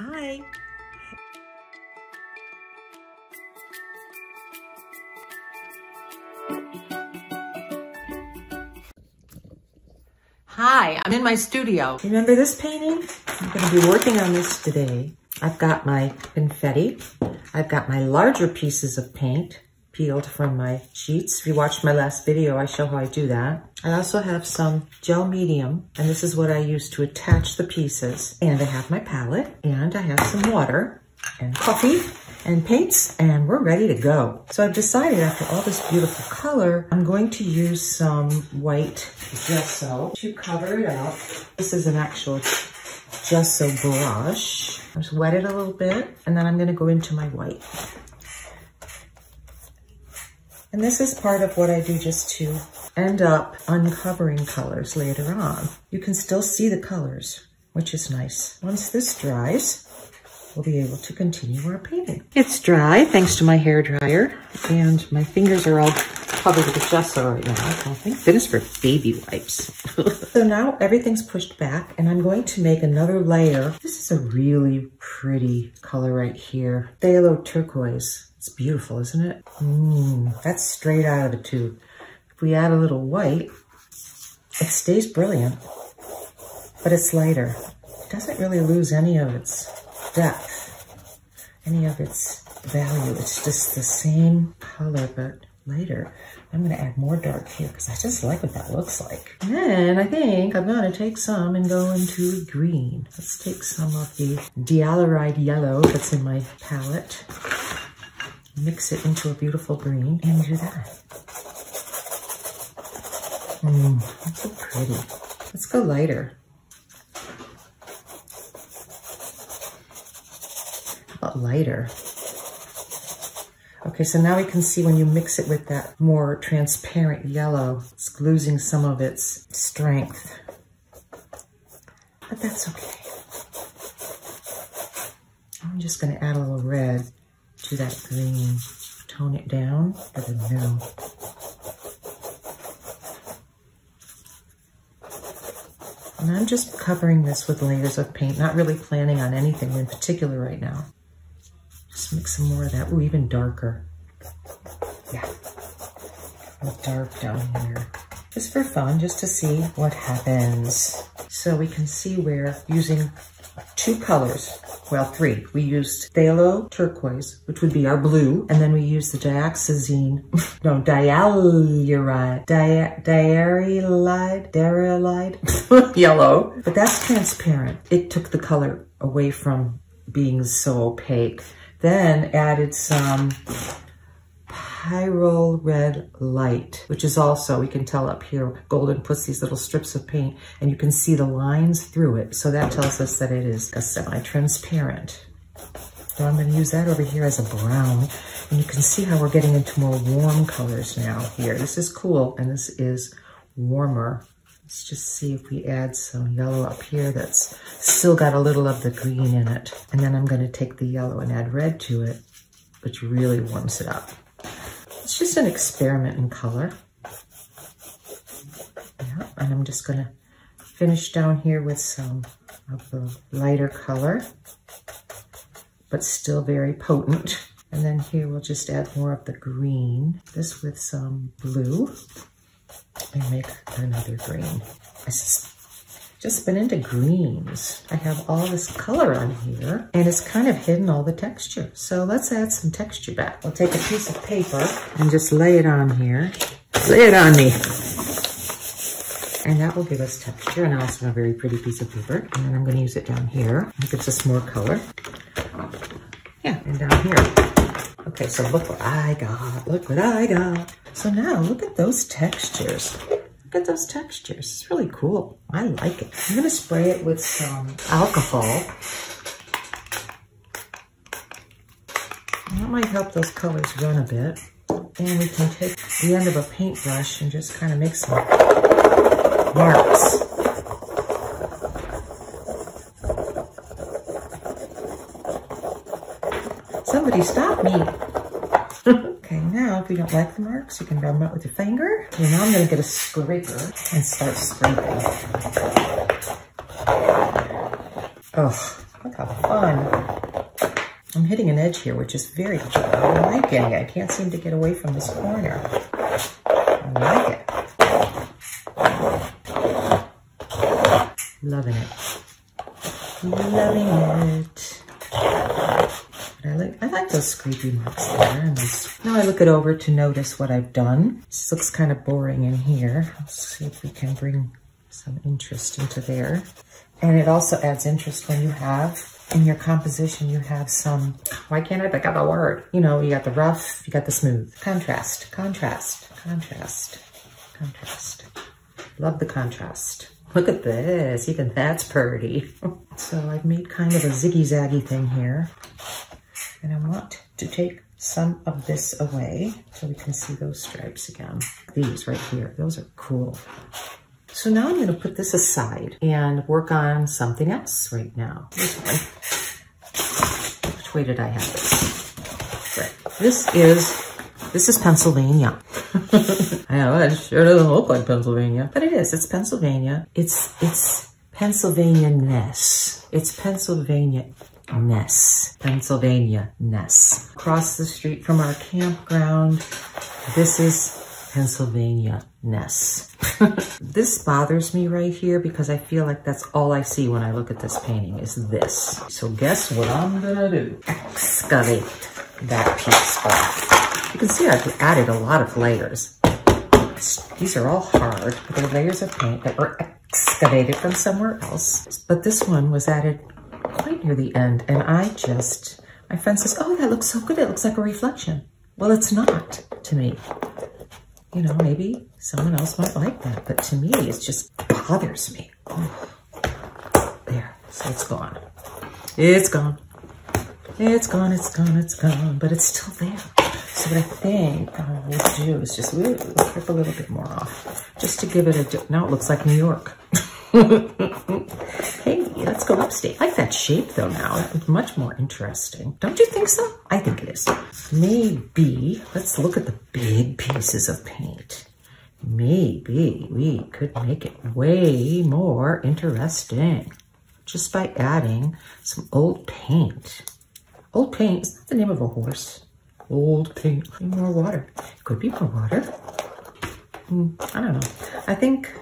Hi. Hi, I'm in my studio. Remember this painting? I'm going to be working on this today. I've got my confetti. I've got my larger pieces of paint peeled from my sheets. If you watched my last video, I show how I do that. I also have some gel medium, and this is what I use to attach the pieces. And I have my palette, and I have some water and coffee and paints, and we're ready to go. So I've decided after all this beautiful color, I'm going to use some white gesso to cover it up. This is an actual gesso brush. Just wet it a little bit, and then I'm gonna go into my white. And this is part of what I do just to end up uncovering colors later on. You can still see the colors, which is nice. Once this dries, we'll be able to continue our painting. It's dry thanks to my hair dryer, and my fingers are all covered with gesso right now. Oh, thank goodness for baby wipes. So now everything's pushed back, and I'm going to make another layer. This is a really pretty color right here. Phthalo turquoise. It's beautiful, isn't it? That's straight out of the tube. If we add a little white, it stays brilliant, but it's lighter. It doesn't really lose any of its depth, any of its value. It's just the same color, but lighter. I'm gonna add more dark here because I just like what that looks like. And then I think I'm gonna take some and go into green. Let's take some of the dialoride yellow that's in my palette. Mix it into a beautiful green and do that. That's so pretty. Let's go lighter. How about lighter? Okay, so now we can see when you mix it with that more transparent yellow, it's losing some of its strength. But that's okay. I'm just gonna add a little red to that green, tone it down for the middle. And I'm just covering this with layers of paint, not really planning on anything in particular right now. Just mix some more of that. Ooh, even darker. Yeah, dark down here. Just for fun, just to see what happens. So we can see we're using two colors. Well, three. We used phthalo turquoise, which would be our blue, and then we used the diaryl yellow, but that's transparent. It took the color away from being so opaque. Then added some Pyrrole red light, which is also, we can tell up here, Golden puts these little strips of paint and you can see the lines through it. So that tells us that it is a semi-transparent. So I'm going to use that over here as a brown. And you can see how we're getting into more warm colors now here. This is cool and this is warmer. Let's just see if we add some yellow up here that's still got a little of the green in it. And then I'm going to take the yellow and add red to it, which really warms it up. It's just an experiment in color. Yeah, and I'm just gonna finish down here with some of the lighter color, but still very potent. And then here we'll just add more of the green, this with some blue, and make another green. I just been into greens. I have all this color on here and it's kind of hidden all the texture. So let's add some texture back. I'll take a piece of paper and just lay it on here. Lay it on me. And that will give us texture and also a very pretty piece of paper. And then I'm gonna use it down here. It gives us more color. Yeah, and down here. Okay, so look what I got. Look what I got. So now look at those textures. Look at those textures. It's really cool. I like it. I'm going to spray it with some alcohol. That might help those colors run a bit. And we can take the end of a paintbrush and just kind of make some marks. Somebody stop me. Okay, now if you don't like the marks, you can rub them out with your finger. And now I'm going to get a scraper and start scraping. Oh, Look how fun. I'm hitting an edge here, which is very cute. I'm liking it. I can't seem to get away from this corner. I like it. Loving it. Loving it. I like those scrapey marks there. Now I look it over to notice what I've done. This looks kind of boring in here. Let's see if we can bring some interest into there. And it also adds interest when you have, in your composition, you have some, why can't I pick out the word? You know, you got the rough, you got the smooth. Contrast, contrast, contrast, contrast. Love the contrast. Look at this, even that's pretty. So I've made kind of a ziggy-zaggy thing here. And I want to take some of this away so we can see those stripes again. These right here, those are cool. So now I'm gonna put this aside and work on something else right now. This one. Which way did I have this? Right. This is Pennsylvania. I know, it sure doesn't look like Pennsylvania, but it is. It's Pennsylvania. It's Pennsylvania-ness. It's Pennsylvania-ness. Pennsylvania-ness. Across the street from our campground, this is Pennsylvania-ness. This bothers me right here because I feel like that's all I see when I look at this painting is this. So guess what I'm gonna do? Excavate that piece off. You can see I've added a lot of layers. These are all hard. They're layers of paint that were excavated from somewhere else. But this one was added quite near the end. And my friend says, oh, that looks so good. It looks like a reflection. Well, it's not to me. You know, maybe someone else might like that. But to me, it just bothers me. Oh. There, so it's gone. It's gone. It's gone, it's gone, it's gone. But it's still there. So what I think I will do is just rip a little bit more off, just to give it a, now it looks like New York. Hey, let's go upstate. I like that shape though now, it's much more interesting. Don't you think so? I think it is. Maybe, let's look at the big pieces of paint. Maybe we could make it way more interesting just by adding some old paint. Old paint, is that the name of a horse? Old paint, more water. Could be more water. I don't know. I think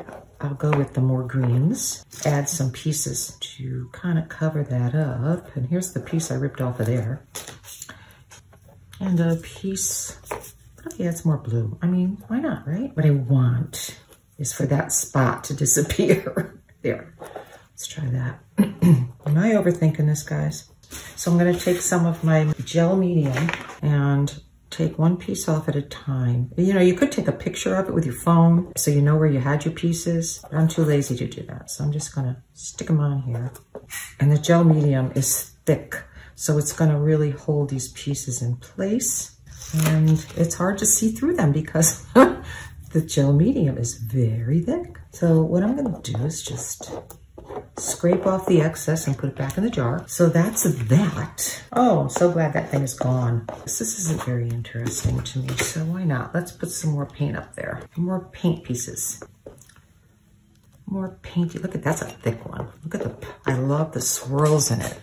I'll go with the more greens. Add some pieces to kind of cover that up. And here's the piece I ripped off of there. And a piece, probably adds more blue. I mean, why not, right? What I want is for that spot to disappear. There, let's try that. Am I overthinking this, guys? So I'm gonna take some of my gel medium and take one piece off at a time. You know, you could take a picture of it with your phone so you know where you had your pieces. But I'm too lazy to do that. So I'm just gonna stick them on here. And the gel medium is thick, so it's gonna really hold these pieces in place. And it's hard to see through them because the gel medium is very thick. So what I'm gonna do is just scrape off the excess and put it back in the jar. So that's that. Oh, I'm so glad that thing is gone. This isn't very interesting to me, so why not? Let's put some more paint up there. More paint pieces. More painty. Look at, that's a thick one. Look at I love the swirls in it.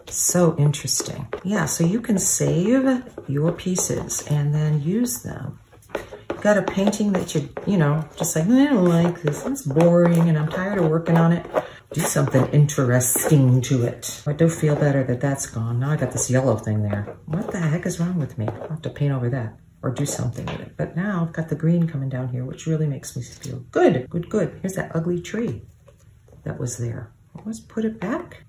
So interesting. Yeah, so you can save your pieces and then use them. Got a painting that you know, just like, I don't like this, it's boring and I'm tired of working on it. Do something interesting to it. I do feel better that that's gone. Now I got this yellow thing there. What the heck is wrong with me? I'll have to paint over that or do something with it. But now I've got the green coming down here, which really makes me feel good, good, good. Here's that ugly tree that was there. Let's put it back.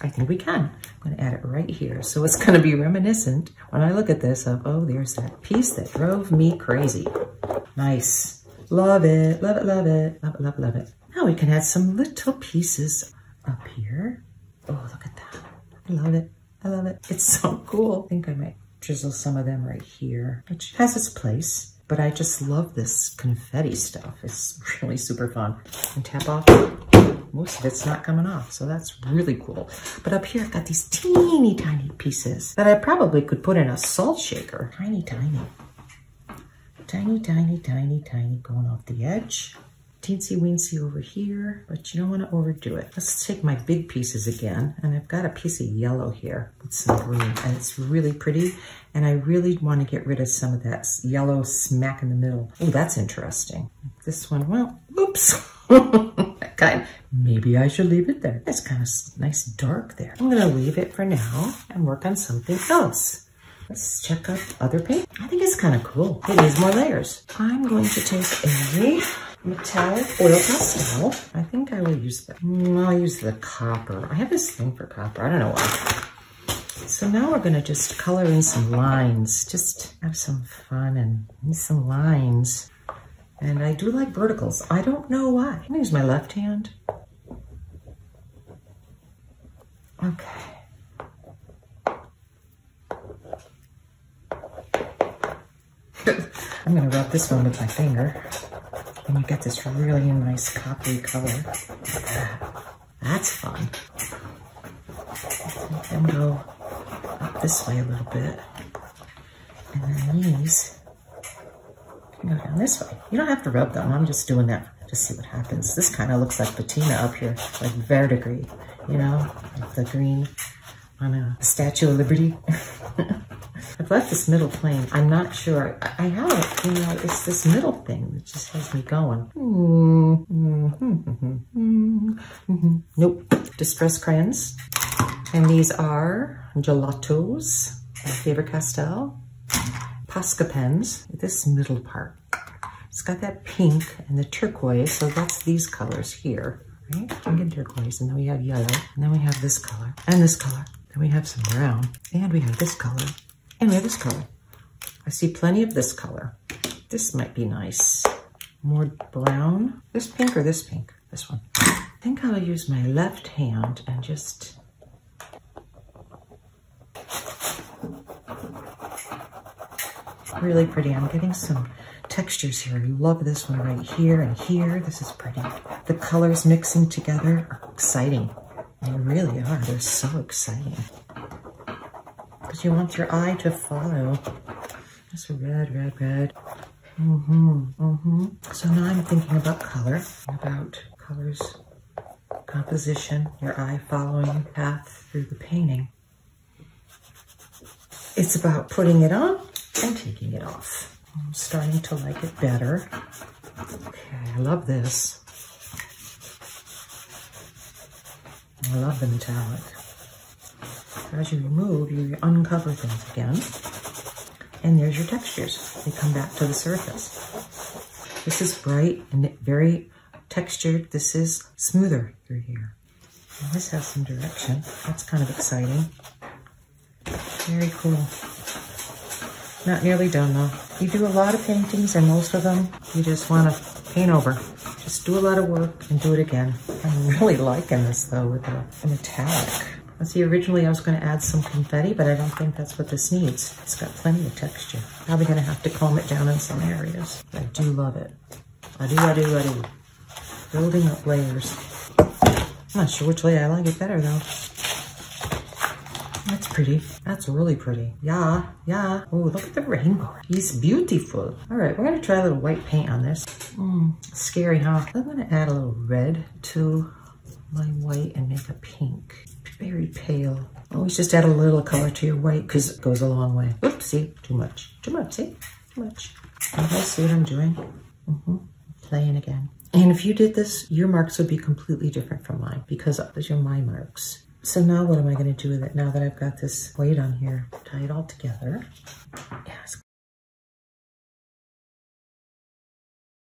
I think we can. I'm gonna add it right here. So it's gonna be reminiscent when I look at this of, oh, there's that piece that drove me crazy. Nice. Love it, love it, love it, love it, love it, love it. Now we can add some little pieces up here. Oh, look at that. I love it, I love it. It's so cool. I think I might drizzle some of them right here, which has its place, but I just love this confetti stuff. It's really super fun. And tap off. Most of it's not coming off, so that's really cool. But up here, I've got these teeny tiny pieces that I probably could put in a salt shaker. Tiny, tiny. Tiny, tiny, tiny, tiny, going off the edge. teensy weensy over here, but you don't want to overdo it. Let's take my big pieces again, and I've got a piece of yellow here with some green, and it's really pretty, and I really want to get rid of some of that yellow smack in the middle. Oh, that's interesting. This one, well, oops. Maybe I should leave it there. It's kind of nice dark there. I'm gonna leave it for now and work on something else. Let's check out other paint. I think it's kind of cool. It needs more layers. I'm going to take a metallic oil pastel. I think I will use the, I'll use the copper. I have this thing for copper, I don't know why. So now we're gonna just color in some lines, just have some fun and use some lines. And I do like verticals. I don't know why. I'm gonna use my left hand. Okay. I'm gonna rub this one with my finger. And you get this really nice coppery color. That's fun. And go up this way a little bit. And then these can go down this way. You don't have to rub them. I'm just doing that to see what happens. This kind of looks like patina up here, like verdigris, you know, like the green on a Statue of Liberty. I've left this middle plain. I'm not sure. I have it, you know, it's this middle thing that just has me going. Nope. Distress crayons. And these are gelatos, my favorite Castell. Posca pens, this middle part. It's got that pink and the turquoise, so that's these colors here, right? Pink and turquoise, and then we have yellow, and then we have this color, and this color. Then we have some brown, and we have this color, and we have this color. I see plenty of this color. This might be nice. More brown. This pink or this pink? This one. I think I'll use my left hand and just... Really pretty. I'm getting some textures here. I love this one right here and here. This is pretty. The colors mixing together are exciting. They really are. They're so exciting. Because you want your eye to follow. Just red, red, red. So now I'm thinking about color, about colors, composition, your eye following the path through the painting. It's about putting it on and taking it off. I'm starting to like it better. Okay, I love this. I love the metallic. As you remove, you uncover things again. And there's your textures. They come back to the surface. This is bright and very textured. This is smoother through here. And this has some direction. That's kind of exciting. Very cool. Not nearly done though. You do a lot of paintings and most of them you just want to paint over. Just do a lot of work and do it again. I'm really liking this though with the metallic. Let's see, originally I was going to add some confetti, but I don't think that's what this needs. It's got plenty of texture. Probably going to have to comb it down in some areas. I do love it. I do. Building up layers. I'm not sure which way I like it better though. That's pretty. That's really pretty. Yeah. Oh, look at the rainbow. He's beautiful. All right, we're gonna try a little white paint on this. Scary, huh? I'm gonna add a little red to my white and make a pink. Very pale. Always just add a little color to your white because it goes a long way. Oops, see, too much, see, too much. You guys see what I'm doing? Playing again. And if you did this, your marks would be completely different from mine because those are my marks. So now what am I going to do with it now that I've got this white on here? Tie it all together.